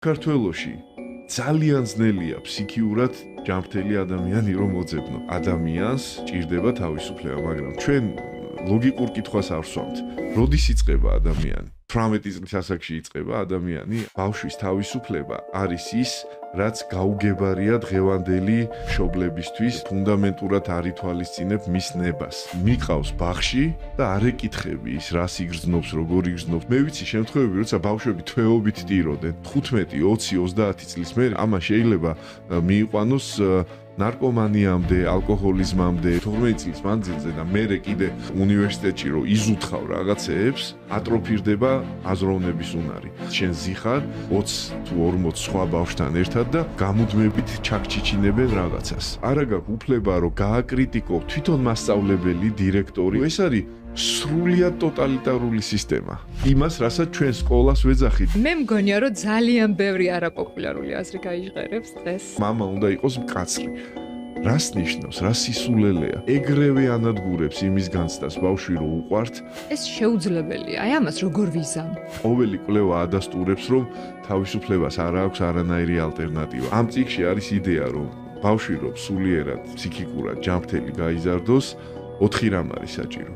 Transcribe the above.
საქართველოში ძალიან ძნელია ფსიქიურად ჯანმრთელი ადამიანი რომ მოძებნო. ადამიანს ჭირდება თავისუფლება, მაგრამ ჩვენ ლოგიკურ კითხვას არ ვსვამთ. როდის იწყება ადამიანი? 18 წლის ასაკში იწყება ადამიანი. ბავშვის თავისუფლება არის ის, რაც გაუგებარია დღევანდელი მშობლებისთვის, ფუნდამენტურად არ ითვალისწინებ მის ნებას. მიყავს ბაღში და არ ეკითხები ის რას იგრძნობს, როგორ იგრძნობს. მე ვიცი შემთხვევები, როცა ბავშვები თვეობით ტიროდნენ 15, 20, 30 წლის მერე, ამას შეიძლება მიიყვანოს ნარკომანიამდე, ალკოჰოლიზმამდე, 12 წლის მანძილზე და მერე კიდე უნივერსიტეტში რომ იზუთხავ რაღაცეებს, ატროფირდება აზროვნების უნარი. შენ ზიხარ 20 თუ 40 სხვა ბავშვთან ერთად და გამუდმებით ჩაქჩიჩინებენ რაღაცას. არა გაქვს უფლება რომ გააკრიტიკო თვითონ მასწავლებელი, დირექტორი. ეს არის სრულიად ტოტალიტარული სისტემა. იმას, რასაც ჩვენ სკოლას ვეძახით. მე მგონია, რომ ძალიან ბევრი არაპოპულარული აზრი გაიჟღერებს დღეს. მამა უნდა იყოს მკაცრი. რას ნიშნავს, რა სისულელეა? ეგრევე ანადგურებს იმის განცდას ბავშვი რო უყვართ. ეს შეუძლებელია. აი ამას როგორ ვიზამ? ყოველი კვლევა ადასტურებს, რომ თავისუფლებას არ აქვს არანაირი ალტერნატივა. ამ წიგნში არის იდეა, რომ ბავშვი რო სულიერად ფსიქიკურად ჯანმრთელი გაიზარდოს, 4 რამ არის საჭირო.